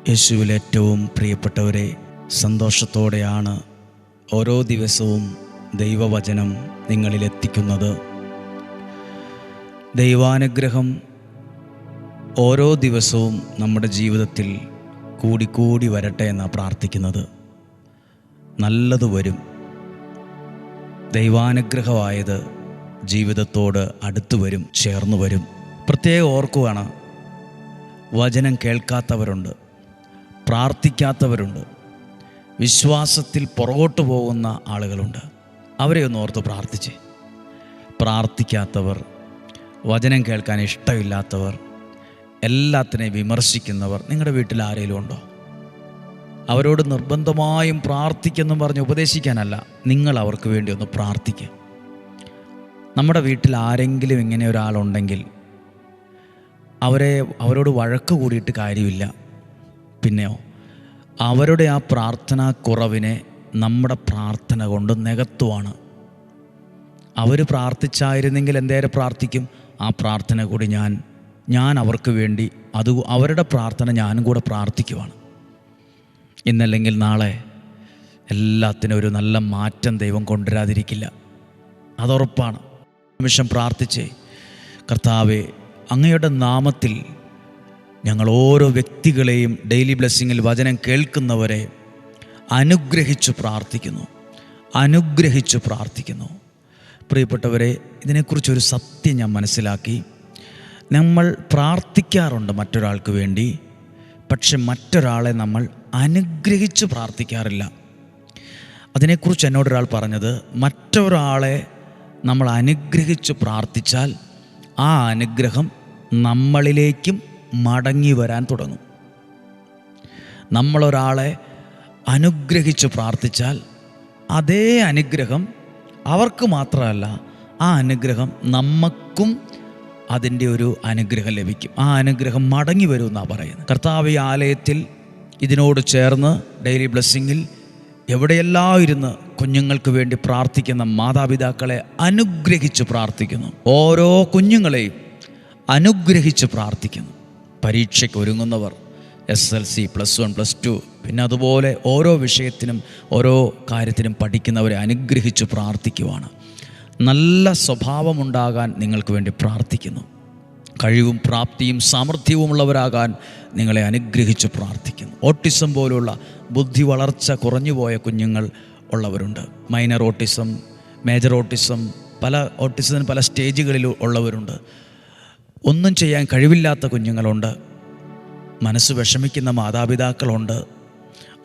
യേശുവിൽ ഏറ്റവും പ്രിയപ്പെട്ടവരെ, സന്തോഷത്തോടെയാണ് ഓരോ ദിവസവും ദൈവവചനം നിങ്ങളിലെത്തിക്കുന്നത്. ദൈവാനുഗ്രഹം ഓരോ ദിവസവും നമ്മുടെ ജീവിതത്തിൽ കൂടിക്കൂടി വരട്ടെ എന്നാണ് പ്രാർത്ഥിക്കുന്നത്. നല്ലത് വരും. ദൈവാനുഗ്രഹമായത് ജീവിതത്തോട് അടുത്തു വരും, ചേർന്നു വരും. പ്രത്യേകം ഓർക്കുകയാണ്, വചനം കേൾക്കാത്തവരുണ്ട്, പ്രാർത്ഥിക്കാത്തവരുണ്ട്, വിശ്വാസത്തിൽ പുറകോട്ട് പോകുന്ന ആളുകളുണ്ട്. അവരെ ഒന്ന് ഓർത്ത് പ്രാർത്ഥിച്ചേ. പ്രാർത്ഥിക്കാത്തവർ, വചനം കേൾക്കാൻ ഇഷ്ടമില്ലാത്തവർ, എല്ലാത്തിനെയും വിമർശിക്കുന്നവർ നിങ്ങളുടെ വീട്ടിൽ ആരെങ്കിലും ഉണ്ടോ? അവരോട് നിർബന്ധമായും പ്രാർത്ഥിക്കെന്നും പറഞ്ഞ് ഉപദേശിക്കാനല്ല, നിങ്ങൾ അവർക്ക് വേണ്ടി ഒന്ന് പ്രാർത്ഥിക്കുക. നമ്മുടെ വീട്ടിൽ ആരെങ്കിലും ഇങ്ങനെ ഒരാളുണ്ടെങ്കിൽ അവരോട് വഴക്ക് കൂടിയിട്ട് കാര്യമില്ല. പിന്നെയോ അവരുടെ ആ പ്രാർത്ഥനാ കുറവിനെ നമ്മുടെ പ്രാർത്ഥന കൊണ്ട് നികത്തുവാണ്. അവർ പ്രാർത്ഥിച്ചായിരുന്നെങ്കിൽ എന്തേരെ പ്രാർത്ഥിക്കും? ആ പ്രാർത്ഥന കൂടി ഞാൻ അവർക്ക് വേണ്ടി അവരുടെ പ്രാർത്ഥന ഞാനും കൂടെ പ്രാർത്ഥിക്കുവാണ്. ഇന്നല്ലെങ്കിൽ നാളെ എല്ലാത്തിനും ഒരു നല്ല മാറ്റം ദൈവം കൊണ്ടുവരാതിരിക്കില്ല, അതുറപ്പാണ്. നിമിഷം പ്രാർത്ഥിച്ചേ. കർത്താവേ, അങ്ങയുടെ നാമത്തിൽ ഞങ്ങൾ ഓരോ വ്യക്തികളെയും ഡെയിലി ബ്ലെസ്സിങ്ങിൽ വചനം കേൾക്കുന്നവരെ അനുഗ്രഹിച്ചു പ്രാർത്ഥിക്കുന്നു. പ്രിയപ്പെട്ടവരെ, ഇതിനെക്കുറിച്ചൊരു സത്യം ഞാൻ മനസ്സിലാക്കി. നമ്മൾ പ്രാർത്ഥിക്കാറുണ്ട് മറ്റൊരാൾക്ക് വേണ്ടി, പക്ഷെ മറ്റൊരാളെ നമ്മൾ അനുഗ്രഹിച്ച് പ്രാർത്ഥിക്കാറില്ല. അതിനെക്കുറിച്ച് എന്നോടൊരാൾ പറഞ്ഞത്, മറ്റൊരാളെ നമ്മൾ അനുഗ്രഹിച്ച് പ്രാർത്ഥിച്ചാൽ ആ അനുഗ്രഹം നമ്മളിലേക്കും മടങ്ങി വരാൻ തുടങ്ങും. നമ്മളൊരാളെ അനുഗ്രഹിച്ച് പ്രാർത്ഥിച്ചാൽ അതേ അനുഗ്രഹം അവർക്ക് മാത്രമല്ല, ആ അനുഗ്രഹം നമുക്കും അതിൻ്റെ ഒരു അനുഗ്രഹം ലഭിക്കും. ആ അനുഗ്രഹം മടങ്ങി വരുമെന്നാണ് പറയുന്നത്. കർത്താവ് ഈ ആലയത്തിൽ ഇതിനോട് ചേർന്ന് ഡെയിലി ബ്ലെസ്സിങ്ങിൽ എവിടെയെല്ലാം ഇരുന്ന് കുഞ്ഞുങ്ങൾക്ക് വേണ്ടി പ്രാർത്ഥിക്കുന്ന മാതാപിതാക്കളെ അനുഗ്രഹിച്ച് പ്രാർത്ഥിക്കുന്നു. ഓരോ കുഞ്ഞുങ്ങളെയും അനുഗ്രഹിച്ച് പ്രാർത്ഥിക്കുന്നു. പരീക്ഷയ്ക്ക് ഒരുങ്ങുന്നവർ, SLC, +1, +2, പിന്നെ അതുപോലെ ഓരോ വിഷയത്തിനും ഓരോ കാര്യത്തിനും പഠിക്കുന്നവരെ അനുഗ്രഹിച്ച് പ്രാർത്ഥിക്കുവാണ്. നല്ല സ്വഭാവമുണ്ടാകാൻ നിങ്ങൾക്ക് വേണ്ടി പ്രാർത്ഥിക്കുന്നു. കഴിവും പ്രാപ്തിയും സാമർഥ്യവുമുള്ളവരാകാൻ നിങ്ങളെ അനുഗ്രഹിച്ച് പ്രാർത്ഥിക്കുന്നു. ഓട്ടിസം പോലുള്ള ബുദ്ധി വളർച്ച കുറഞ്ഞുപോയ കുഞ്ഞുങ്ങൾ ഉള്ളവരുണ്ട്. മൈനർ ഓട്ടിസം, മേജർ ഓട്ടിസം, ഓട്ടിസത്തിന് പല സ്റ്റേജുകളിൽ ഉള്ളവരുണ്ട്. ഒന്നും ചെയ്യാൻ കഴിവില്ലാത്ത കുഞ്ഞുങ്ങളുണ്ട്. മനസ്സ് വിഷമിക്കുന്ന മാതാപിതാക്കളുണ്ട്.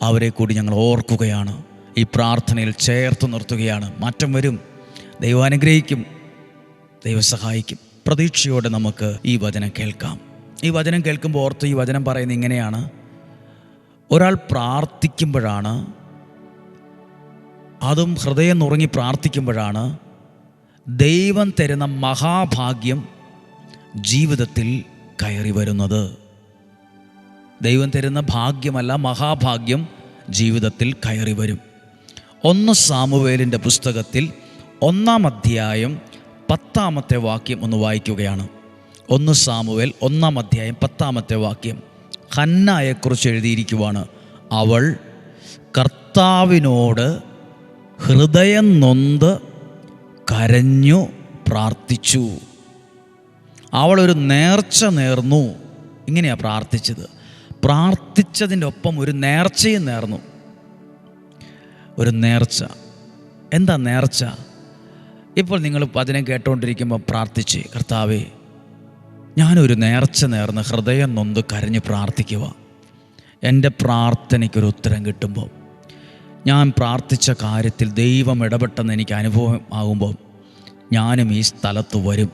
അവരെ കൂടി ഞങ്ങൾ ഓർക്കുകയാണ്, ഈ പ്രാർത്ഥനയിൽ ചേർത്ത് നിർത്തുകയാണ്. മാറ്റം വരും, ദൈവം അനുഗ്രഹിക്കും, ദൈവം സഹായിക്കും. പ്രതീക്ഷയോടെ നമുക്ക് ഈ വചനം കേൾക്കാം. ഈ വചനം കേൾക്കുമ്പോൾ ഓർത്ത്, ഈ വചനം പറയുന്നത് ഇങ്ങനെയാണ്: ഒരാൾ പ്രാർത്ഥിക്കുമ്പോഴാണ്, അതും ഹൃദയം നുറങ്ങി പ്രാർത്ഥിക്കുമ്പോഴാണ് ദൈവം തരുന്ന മഹാഭാഗ്യം ജീവിതത്തിൽ കയറി വരുന്നത്. ദൈവം തരുന്ന ഭാഗ്യമല്ല, മഹാഭാഗ്യം ജീവിതത്തിൽ കയറി വരും. 1 സാമുവേലിൻ്റെ പുസ്തകത്തിൽ 1-ാം അധ്യായം 10-ാമത്തെ വാക്യം ഒന്ന് വായിക്കുകയാണ്. 1 സാമുവേൽ 1-ാം അധ്യായം 10-ാമത്തെ വാക്യം. ഹന്നായെക്കുറിച്ച് എഴുതിയിരിക്കുവാണ്: അവൾ കർത്താവിനോട് ഹൃദയം നൊന്ത് കരഞ്ഞു പ്രാർത്ഥിച്ചു. അവളൊരു നേർച്ച നേർന്നു. ഇങ്ങനെയാണ് പ്രാർത്ഥിച്ചത്. പ്രാർത്ഥിച്ചതിൻ്റെ ഒപ്പം ഒരു നേർച്ചയും നേർന്നു. ഒരു നേർച്ച. എന്താ നേർച്ച? ഇപ്പോൾ നിങ്ങൾ വചനം കേട്ടുകൊണ്ടിരിക്കുമ്പോൾ പ്രാർത്ഥിച്ച്, കർത്താവേ, ഞാനൊരു നേർച്ച നേർന്ന് ഹൃദയം നൊന്ത് കരഞ്ഞ് പ്രാർത്ഥിക്കുക. എൻ്റെ പ്രാർത്ഥനയ്ക്കൊരു ഉത്തരം കിട്ടുമ്പോൾ, ഞാൻ പ്രാർത്ഥിച്ച കാര്യത്തിൽ ദൈവം ഇടപെട്ടെന്ന് എനിക്ക് അനുഭവം ആകുമ്പോൾ ഞാനും ഈ സ്ഥലത്ത് വരും.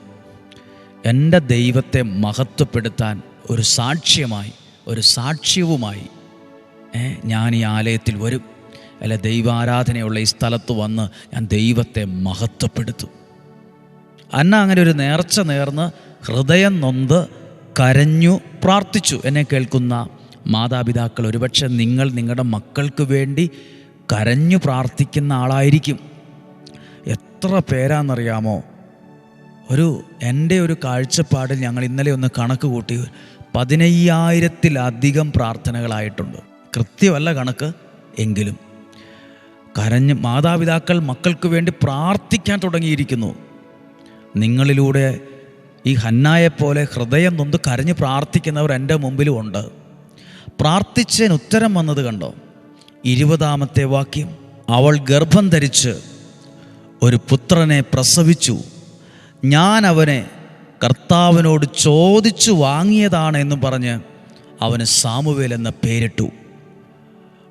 എൻ്റെ ദൈവത്തെ മഹത്വപ്പെടുത്താൻ ഒരു സാക്ഷ്യമായി, ഒരു സാക്ഷ്യവുമായി ഞാൻ ഈ ആലയത്തിൽ വരും. അല്ല, ദൈവാരാധനയുള്ള ഈ സ്ഥലത്ത് വന്ന് ഞാൻ ദൈവത്തെ മഹത്വപ്പെടുത്തും. അങ്ങനെ ഒരു നേർച്ച നേർന്ന് ഹൃദയം നൊന്ത് കരഞ്ഞു പ്രാർത്ഥിച്ചു. എന്നെ കേൾക്കുന്ന മാതാപിതാക്കൾ, ഒരുപക്ഷെ നിങ്ങൾ നിങ്ങളുടെ മക്കൾക്ക് വേണ്ടി കരഞ്ഞു പ്രാർത്ഥിക്കുന്ന ആളായിരിക്കും. എത്ര പേരാണെന്നറിയാമോ? എൻ്റെ ഒരു കാഴ്ചപ്പാടിൽ ഞങ്ങൾ ഇന്നലെ ഒന്ന് കണക്ക് കൂട്ടി, 15,000-ത്തിലധികം പ്രാർത്ഥനകളായിട്ടുണ്ട്. കൃത്യമല്ല കണക്ക്, എങ്കിലും കരഞ്ഞ് മാതാപിതാക്കൾ മക്കൾക്ക് വേണ്ടി പ്രാർത്ഥിക്കാൻ തുടങ്ങിയിരിക്കുന്നു. നിങ്ങളിലൂടെ ഈ ഹന്നായെപ്പോലെ ഹൃദയം നൊന്ത് കരഞ്ഞ് പ്രാർത്ഥിക്കുന്നവർ എൻ്റെ മുമ്പിലും ഉണ്ട്. പ്രാർത്ഥിച്ചതിന് ഉത്തരം വന്നത് കണ്ടോ? 20-ാമത്തെ വാക്യം, അവൾ ഗർഭം ധരിച്ച് ഒരു പുത്രനെ പ്രസവിച്ചു, ഞാൻ അവനെ കർത്താവിനോട് ചോദിച്ചു വാങ്ങിയതാണ് എന്ന് പറഞ്ഞ് അവന് സാമുവേൽ എന്ന പേരിട്ടു.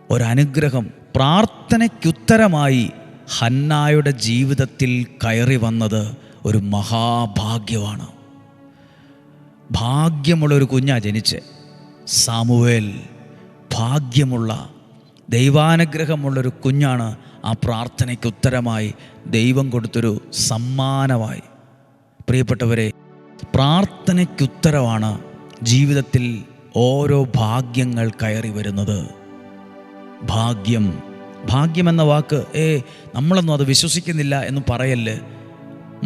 ഒരനുഗ്രഹം, പ്രാർത്ഥനയ്ക്കുത്തരമായി ഹന്നായുടെ ജീവിതത്തിൽ കയറി വന്നത് ഒരു മഹാഭാഗ്യമാണ്. ഭാഗ്യമുള്ളൊരു കുഞ്ഞാ ജനിച്ച്. സാമുവേൽ ഭാഗ്യമുള്ള, ദൈവാനുഗ്രഹമുള്ളൊരു കുഞ്ഞാണ്. ആ പ്രാർത്ഥനയ്ക്ക് ഉത്തരമായി ദൈവം കൊടുത്തൊരു സമ്മാനമായി. പ്രിയപ്പെട്ടവരെ, പ്രാർത്ഥനയ്ക്കുത്തരമാണ് ജീവിതത്തിൽ ഓരോ ഭാഗ്യങ്ങൾ കയറി വരുന്നത്. ഭാഗ്യം എന്ന വാക്ക് നമ്മളൊന്നും അത് വിശ്വസിക്കുന്നില്ല എന്ന് പറയല്ലേ.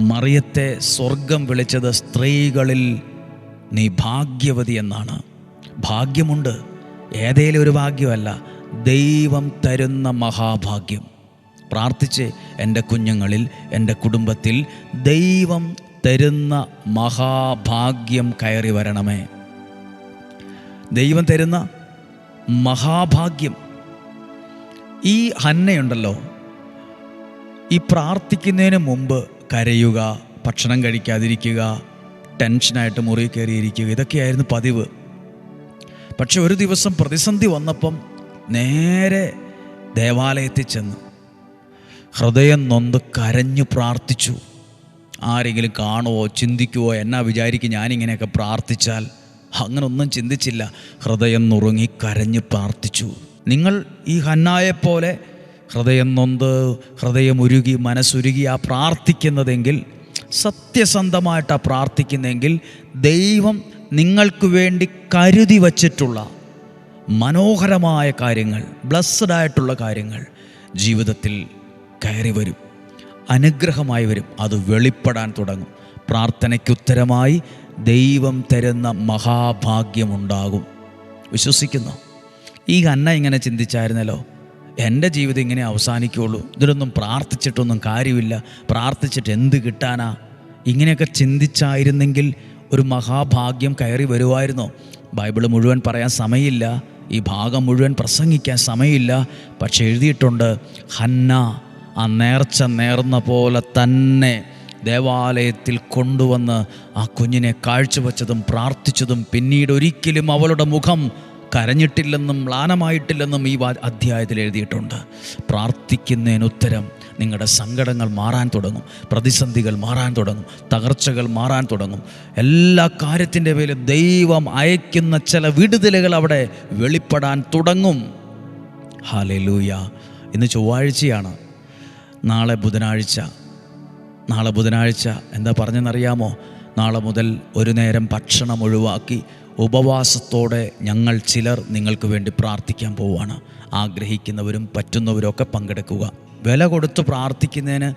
മറിയത്തെ സ്വർഗം വിളിച്ചത് സ്ത്രീകളിൽ നീ ഭാഗ്യവതി എന്നാണ്. ഭാഗ്യമുണ്ട്, ഏതേലും ഒരു ഭാഗ്യമല്ല, ദൈവം തരുന്ന മഹാഭാഗ്യം. പ്രാർത്ഥിച്ച് എൻ്റെ കുഞ്ഞുങ്ങളിൽ, എൻ്റെ കുടുംബത്തിൽ ദൈവം തരുന്ന മഹാഭാഗ്യം കയറി വരണമേ. ദൈവം തരുന്ന മഹാഭാഗ്യം. ഈ ഹന്നയുണ്ടല്ലോ, ഈ പ്രാർത്ഥിക്കുന്നതിന് മുമ്പ് കരയുക, ഭക്ഷണം കഴിക്കാതിരിക്കുക, ടെൻഷനായിട്ട് മുറി കയറിയിരിക്കുക, ഇതൊക്കെയായിരുന്നു പതിവ്. പക്ഷെ ഒരു ദിവസം പ്രതിസന്ധി വന്നപ്പം നേരെ ദേവാലയത്തിൽ ചെന്ന് ഹൃദയം നൊന്ത് കരഞ്ഞു പ്രാർത്ഥിച്ചു. ആരെങ്കിലും കാണുവോ, ചിന്തിക്കുവോ, എന്നാ വിചാരിക്കും ഞാനിങ്ങനെയൊക്കെ പ്രാർത്ഥിച്ചാൽ? അങ്ങനൊന്നും ചിന്തിച്ചില്ല. ഹൃദയം നുറുങ്ങി കരഞ്ഞ് പ്രാർത്ഥിച്ചു. നിങ്ങൾ ഈ ഹന്നായെപ്പോലെ ഹൃദയം നൊന്ത്, ഹൃദയമുരുകി, മനസ്സുരുകി ആ പ്രാർത്ഥിക്കുന്നതെങ്കിൽ, സത്യസന്ധമായിട്ടാണ് പ്രാർത്ഥിക്കുന്നതെങ്കിൽ, ദൈവം നിങ്ങൾക്ക് വേണ്ടി കരുതി വച്ചിട്ടുള്ള മനോഹരമായ കാര്യങ്ങൾ, ബ്ലസ്സഡ് ആയിട്ടുള്ള കാര്യങ്ങൾ ജീവിതത്തിൽ കയറി വരും, അനുഗ്രഹമായി വരും. അത് വെളിപ്പെടാൻ തുടങ്ങും. പ്രാർത്ഥനയ്ക്കുത്തരമായി ദൈവം തരുന്ന മഹാഭാഗ്യമുണ്ടാകും. വിശ്വസിക്കുന്നു? ഈ ഹന്ന ഇങ്ങനെ ചിന്തിച്ചായിരുന്നല്ലോ, എൻ്റെ ജീവിതം ഇങ്ങനെ അവസാനിക്കുകയുള്ളൂ, ഇതിലൊന്നും പ്രാർത്ഥിച്ചിട്ടൊന്നും കാര്യമില്ല, പ്രാർത്ഥിച്ചിട്ട് എന്ത് കിട്ടാനാ? ഇങ്ങനെയൊക്കെ ചിന്തിച്ചായിരുന്നെങ്കിൽ ഒരു മഹാഭാഗ്യം കയറി വരുമായിരുന്നോ? ബൈബിള് മുഴുവൻ പറയാൻ സമയമില്ല, ഈ ഭാഗം മുഴുവൻ പ്രസംഗിക്കാൻ സമയമില്ല. പക്ഷെ എഴുതിയിട്ടുണ്ട്, ഹന്ന ആ നേർച്ച നേർന്ന പോലെ തന്നെ ദേവാലയത്തിൽ കൊണ്ടുവന്ന് ആ കുഞ്ഞിനെ കാഴ്ചവെച്ചതും പ്രാർത്ഥിച്ചതും പിന്നീട് ഒരിക്കലും അവളുടെ മുഖം കരഞ്ഞിട്ടില്ലെന്നും മ്ലാനമായിട്ടില്ലെന്നും ഈ അധ്യായത്തിൽ എഴുതിയിട്ടുണ്ട്. പ്രാർത്ഥിക്കുന്നതിനുത്തരം നിങ്ങളുടെ സങ്കടങ്ങൾ മാറാൻ തുടങ്ങും, പ്രതിസന്ധികൾ മാറാൻ തുടങ്ങും, തകർച്ചകൾ മാറാൻ തുടങ്ങും. എല്ലാ കാര്യത്തിൻ്റെ പേരിൽ ദൈവം അയക്കുന്ന ചില വിടുതലുകൾ അവിടെ വെളിപ്പെടാൻ തുടങ്ങും. ഹല്ലേലൂയ. ഇന്ന് ചൊവ്വാഴ്ചയാണ്, നാളെ ബുധനാഴ്ച എന്താ പറഞ്ഞെന്നറിയാമോ? നാളെ മുതൽ ഒരു നേരം ഭക്ഷണം ഒഴിവാക്കി ഉപവാസത്തോടെ ഞങ്ങൾ ചിലർ നിങ്ങൾക്ക് വേണ്ടി പ്രാർത്ഥിക്കാൻ പോവുകയാണ്. ആഗ്രഹിക്കുന്നവരും പറ്റുന്നവരും ഒക്കെ പങ്കെടുക്കുക. വില കൊടുത്ത് പ്രാർത്ഥിക്കുന്നതിന്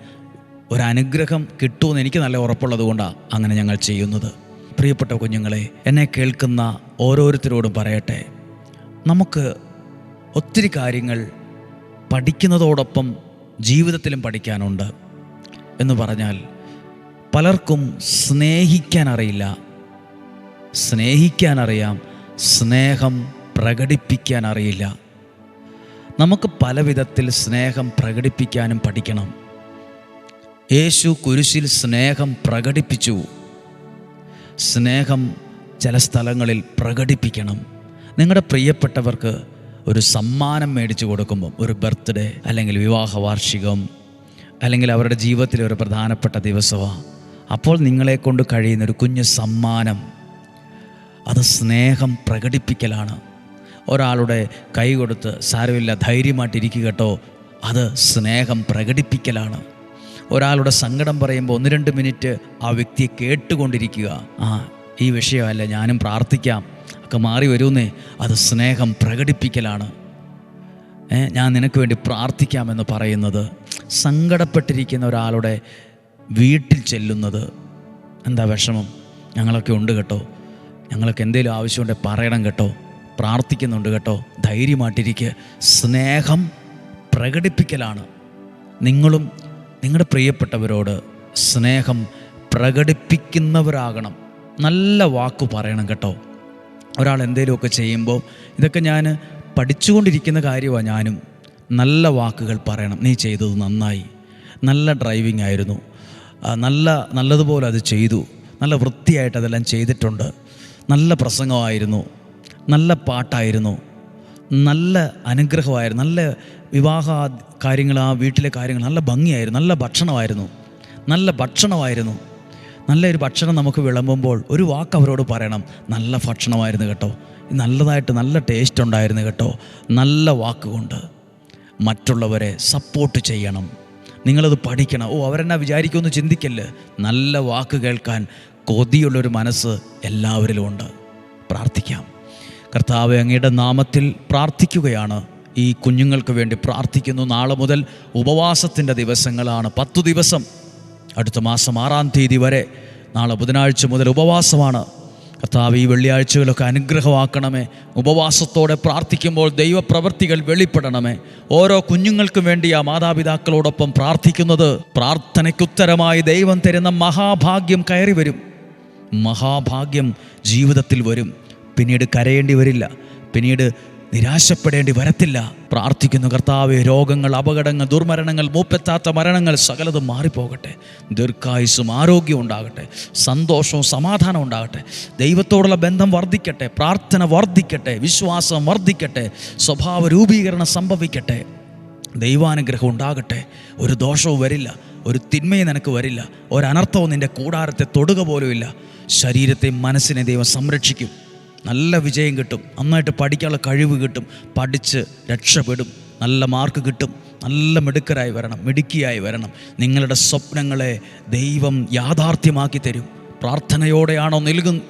ഒരനുഗ്രഹം കിട്ടുമെന്ന് എനിക്ക് നല്ല ഉറപ്പുള്ളത് കൊണ്ടാണ് അങ്ങനെ ഞങ്ങൾ ചെയ്യുന്നത്. പ്രിയപ്പെട്ട കുഞ്ഞുങ്ങളെ, എന്നെ കേൾക്കുന്ന ഓരോരുത്തരോടും പറയട്ടെ, നമുക്ക് ഒത്തിരി കാര്യങ്ങൾ പഠിക്കുന്നതോടൊപ്പം ജീവിതത്തിലും പഠിക്കാനുണ്ട്. എന്ന് പറഞ്ഞാൽ, പലർക്കും സ്നേഹിക്കാനറിയാം, സ്നേഹം പ്രകടിപ്പിക്കാൻ അറിയില്ല. നമുക്ക് പല വിധത്തിൽ സ്നേഹം പ്രകടിപ്പിക്കാനും പഠിക്കണം. യേശു കുരിശിൽ സ്നേഹം പ്രകടിപ്പിച്ചു. സ്നേഹം ചില സ്ഥലങ്ങളിൽ പ്രകടിപ്പിക്കണം. നിങ്ങളുടെ പ്രിയപ്പെട്ടവർക്ക് ഒരു സമ്മാനം മേടിച്ചു കൊടുക്കുമ്പം, ഒരു ബർത്ത്ഡേ അല്ലെങ്കിൽ വിവാഹ വാർഷികം അല്ലെങ്കിൽ അവരുടെ ജീവിതത്തിലെ ഒരു പ്രധാനപ്പെട്ട ദിവസമാണ്, അപ്പോൾ നിങ്ങളെക്കൊണ്ട് കഴിയുന്നൊരു കുഞ്ഞു സമ്മാനം, അത് സ്നേഹം പ്രകടിപ്പിക്കലാണ്. ഒരാളുടെ കൈ കൊടുത്ത് സാരമില്ല ധൈര്യമായിട്ടിരിക്കുക കേട്ടോ, അത് സ്നേഹം പ്രകടിപ്പിക്കലാണ്. ഒരാളുടെ സങ്കടം പറയുമ്പോൾ 1-2 മിനിറ്റ് ആ വ്യക്തിയെ കേട്ടുകൊണ്ടിരിക്കുക. ഈ വിഷയമല്ല, ഞാനും പ്രാർത്ഥിക്കാം, ഒക്കെ മാറി വരുന്നേ, അത് സ്നേഹം പ്രകടിപ്പിക്കലാണ്. ഞാൻ നിനക്ക് വേണ്ടി പ്രാർത്ഥിക്കാമെന്ന് പറയുന്നത്. സങ്കടപ്പെട്ടിരിക്കുന്ന ഒരാളുടെ വീട്ടിൽ ചെല്ലുന്നത്, എന്താ വിഷമം? ഞങ്ങളൊക്കെ ഉണ്ട് കേട്ടോ, ഞങ്ങൾക്ക് എന്തെങ്കിലും ആവശ്യമുണ്ടെങ്കിൽ പറയണം കേട്ടോ, പ്രാർത്ഥിക്കുന്നുണ്ട് കേട്ടോ. ധൈര്യമായിട്ടിരിക്കുക. സ്നേഹം പ്രകടിപ്പിക്കലാണ്. നിങ്ങളും നിങ്ങളുടെ പ്രിയപ്പെട്ടവരോട് സ്നേഹം പ്രകടിപ്പിക്കുന്നവരാകണം. നല്ല വാക്ക് പറയണം കേട്ടോ. ഒരാൾ എന്തെങ്കിലുമൊക്കെ ചെയ്യുമ്പോൾ, ഇതൊക്കെ ഞാൻ പഠിച്ചുകൊണ്ടിരിക്കുന്ന കാര്യമാണ് ഞാനും. നല്ല വാക്കുകൾ പറയണം. നീ ചെയ്തത് നന്നായി, നല്ല ഡ്രൈവിംഗ് ആയിരുന്നു, നല്ലതുപോലെ അത് ചെയ്തു, നല്ല വൃത്തിയായിട്ട് അതെല്ലാം ചെയ്തിട്ടുണ്ട്, നല്ല പ്രസംഗമായിരുന്നു, നല്ല പാട്ടായിരുന്നു, നല്ല അനുഗ്രഹമായിരുന്നു, നല്ല വിവാഹ കാര്യങ്ങൾ, ആ വീട്ടിലെ കാര്യങ്ങൾ നല്ല ഭംഗിയായിരുന്നു, നല്ല ഭക്ഷണമായിരുന്നു. നല്ലൊരു ഭക്ഷണം നമുക്ക് വിളമ്പുമ്പോൾ ഒരു വാക്ക് അവരോട് പറയണം, നല്ല ഭക്ഷണമായിരുന്നു കേട്ടോ, നല്ലതായിട്ട് നല്ല ടേസ്റ്റ് ഉണ്ടായിരുന്നു കേട്ടോ. നല്ല വാക്കുകൊണ്ട് മറ്റുള്ളവരെ സപ്പോർട്ട് ചെയ്യണം. നിങ്ങളത് പഠിക്കണം. അവരെന്നാ വിചാരിക്കുമെന്ന് ചിന്തിക്കല്ല്. നല്ല വാക്ക് കേൾക്കാൻ കൊതിയുള്ളൊരു മനസ്സ് എല്ലാവരിലും ഉണ്ട്. പ്രാർത്ഥിക്കാം. കർത്താവേ, അങ്ങയുടെ നാമത്തിൽ പ്രാർത്ഥിക്കുകയാണ്. ഈ കുഞ്ഞുങ്ങൾക്ക് വേണ്ടി പ്രാർത്ഥിക്കുന്നു. നാളെ മുതൽ ഉപവാസത്തിൻ്റെ ദിവസങ്ങളാണ്. 10 ദിവസം. അടുത്ത മാസം 6-ാം തീയതി വരെ, നാളെ ബുധനാഴ്ച മുതൽ ഉപവാസമാണ്. കർത്താവ്, ഈ വെള്ളിയാഴ്ചകളൊക്കെ അനുഗ്രഹമാക്കണമേ. ഉപവാസത്തോടെ പ്രാർത്ഥിക്കുമ്പോൾ ദൈവപ്രവൃത്തികൾ വെളിപ്പെടണമേ. ഓരോ കുഞ്ഞുങ്ങൾക്കും വേണ്ടി ആ മാതാപിതാക്കളോടൊപ്പം പ്രാർത്ഥിക്കുന്നത്, പ്രാർത്ഥനയ്ക്കുത്തരമായി ദൈവം തരുന്ന മഹാഭാഗ്യം കയറി വരും. മഹാഭാഗ്യം ജീവിതത്തിൽ വരും. പിന്നീട് കരയേണ്ടി വരില്ല, പിന്നീട് നിരാശപ്പെടേണ്ടി വരത്തില്ല. പ്രാർത്ഥിക്കുന്നു കർത്താവേ, രോഗങ്ങൾ, അപകടങ്ങൾ, ദുർമരണങ്ങൾ, മൂപ്പെത്താത്ത മരണങ്ങൾ സകലതും മാറിപ്പോകട്ടെ. ദീർഘായുസ്സും ആരോഗ്യവും ഉണ്ടാകട്ടെ, സന്തോഷവും സമാധാനവും ഉണ്ടാകട്ടെ. ദൈവത്തോടുള്ള ബന്ധം വർദ്ധിക്കട്ടെ, പ്രാർത്ഥന വർദ്ധിക്കട്ടെ, വിശ്വാസം വർദ്ധിക്കട്ടെ, സ്വഭാവ രൂപീകരണം സംഭവിക്കട്ടെ. ദൈവാനുഗ്രഹം ഉണ്ടാകട്ടെ. ഒരു ദോഷവും വരില്ല, ഒരു തിന്മയും നിനക്ക് വരില്ല, ഒരനർത്ഥവും നിൻ്റെ കൂടാരത്തെ തൊടുക പോലുമില്ല. ശരീരത്തെയും മനസ്സിനെ ദൈവം സംരക്ഷിക്കും. നല്ല വിജയം കിട്ടും, നന്നായിട്ട് പഠിക്കാനുള്ള കഴിവ് കിട്ടും, പഠിച്ച് രക്ഷപ്പെടും, നല്ല മാർക്ക് കിട്ടും, നല്ല മിടുക്കിയായി വരണം. നിങ്ങളുടെ സ്വപ്നങ്ങളെ ദൈവം യാഥാർത്ഥ്യമാക്കി തരും. പ്രാർത്ഥനയോടെയാണോ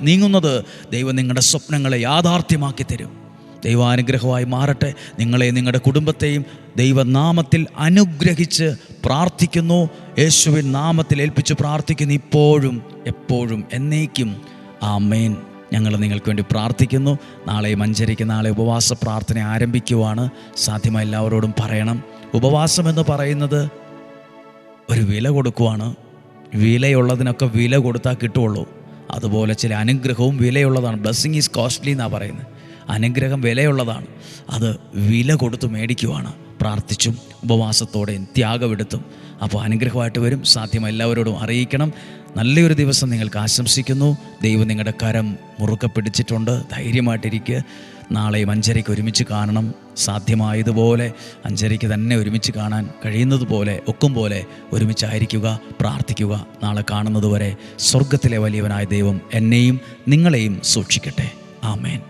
നീങ്ങുന്നത്, ദൈവം നിങ്ങളുടെ സ്വപ്നങ്ങളെ യാഥാർത്ഥ്യമാക്കി തരും. ദൈവാനുഗ്രഹമായി മാറട്ടെ. നിങ്ങളെയും നിങ്ങളുടെ കുടുംബത്തെയും ദൈവനാമത്തിൽ അനുഗ്രഹിച്ച് പ്രാർത്ഥിക്കുന്നു. യേശുവിൻ നാമത്തിൽ ഏൽപ്പിച്ച് പ്രാർത്ഥിക്കുന്നു, ഇപ്പോഴും എപ്പോഴും എന്നേക്കും. ആമേൻ. ഞങ്ങൾ നിങ്ങൾക്ക് വേണ്ടി പ്രാർത്ഥിക്കുന്നു. നാളെ മഞ്ചരിക്ക് നാളെ ഉപവാസ പ്രാർത്ഥന ആരംഭിക്കുവാണ്. സാധ്യമായ എല്ലാവരോടും പറയണം, ഉപവാസം എന്ന് പറയുന്നത് ഒരു വില കൊടുക്കുവാണ്. വിലയുള്ളതിനൊക്കെ വില കൊടുത്താൽ കിട്ടുള്ളൂ. അതുപോലെ ചില അനുഗ്രഹവും വിലയുള്ളതാണ്. ബ്ലെസ്സിങ് ഈസ് കോസ്റ്റ്ലി എന്നാണ് പറയുന്നത്. അനുഗ്രഹം വിലയുള്ളതാണ്, അത് വില കൊടുത്ത് മേടിക്കുവാണ്. പ്രാർത്ഥിച്ചും ഉപവാസത്തോടെയും ത്യാഗമെടുത്തും. അപ്പോൾ അനുഗ്രഹമായിട്ട് വരും. സാധ്യം എല്ലാവരോടും അറിയിക്കണം. നല്ലൊരു ദിവസം നിങ്ങൾക്ക് ആശംസിക്കുന്നു. ദൈവം നിങ്ങളുടെ കരം മുറുക്കെ പിടിച്ചിട്ടുണ്ട്. ധൈര്യമായിട്ടിരിക്കുക. നാളെയും 5:30 ഒരുമിച്ച് കാണണം. സാധ്യമായതുപോലെ 5:30 തന്നെ ഒരുമിച്ച് കാണാൻ കഴിയുന്നതുപോലെ ഒക്കും പോലെ ഒരുമിച്ചായിരിക്കുക, പ്രാർത്ഥിക്കുക. നാളെ കാണുന്നതുവരെ സ്വർഗത്തിലെ വലിയവനായ ദൈവം എന്നെയും നിങ്ങളെയും സൂക്ഷിക്കട്ടെ. ആമേൻ.